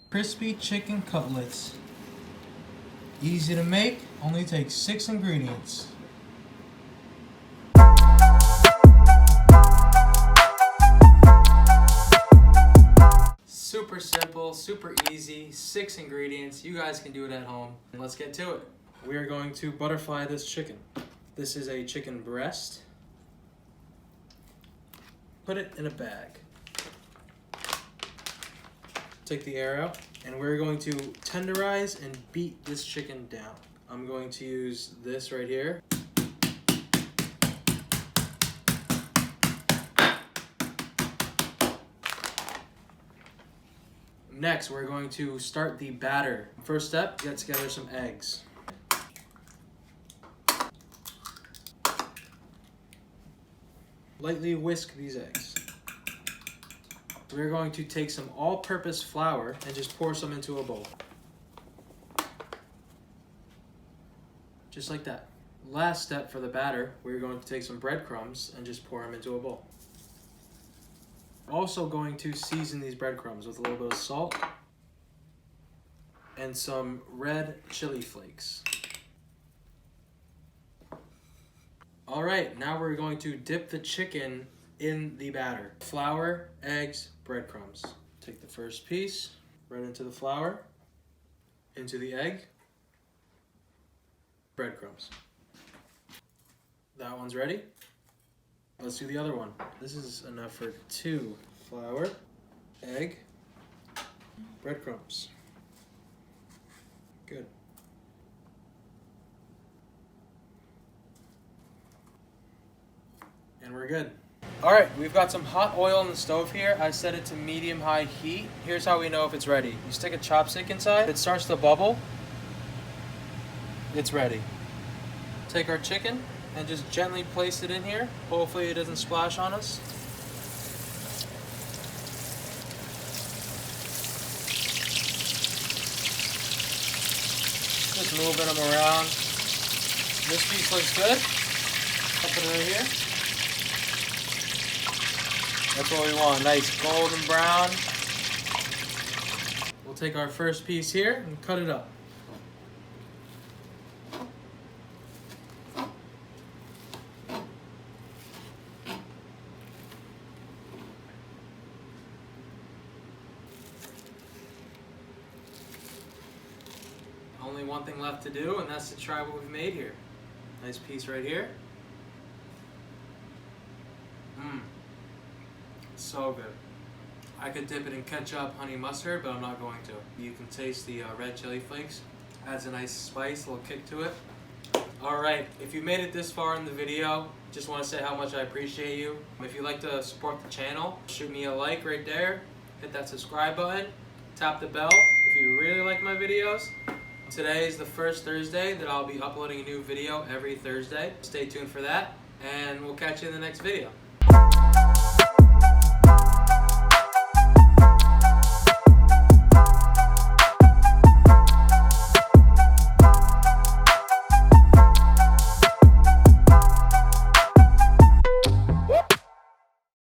Crispy chicken cutlets. Easy to make, only takes 6 ingredients. Super simple, super easy, 6 ingredients. You guys can do it at home. And let's get to it. We are going to butterfly this chicken. This is a chicken breast. Put it in a bag. Take the air out, and we're going to tenderize and beat this chicken down. I'm going to use this right here. Next, we're going to start the batter. First step, get together some eggs. Lightly whisk these eggs. We're going to take some all-purpose flour and just pour some into a bowl. Just like that. Last step for the batter, we're going to take some breadcrumbs and just pour them into a bowl. Also going to season these breadcrumbs with a little bit of salt and some red chili flakes. All right, now we're going to dip the chicken in the batter. Flour, eggs, breadcrumbs. Take the first piece, right into the flour, into the egg, breadcrumbs. That one's ready. Let's do the other one. This is enough for 2. Flour, egg, breadcrumbs. Good. And we're good. All right, we've got some hot oil on the stove here. I set it to medium-high heat. Here's how we know if it's ready. You stick a chopstick inside. If it starts to bubble, it's ready. Take our chicken and just gently place it in here. Hopefully it doesn't splash on us. Just moving them around. This piece looks good. Put it right here. That's what we want, nice golden brown. We'll take our first piece here and cut it up. Only one thing left to do, and that's to try what we've made here. Nice piece right here. So good. I could dip it in ketchup, honey mustard, but I'm not going to. You can taste the red chili flakes. Adds a nice spice, a little kick to it. Alright, if you made it this far in the video, just want to say how much I appreciate you. If you'd like to support the channel, shoot me a like right there. Hit that subscribe button. Tap the bell if you really like my videos. Today is the first Thursday that I'll be uploading a new video every Thursday. Stay tuned for that, and we'll catch you in the next video.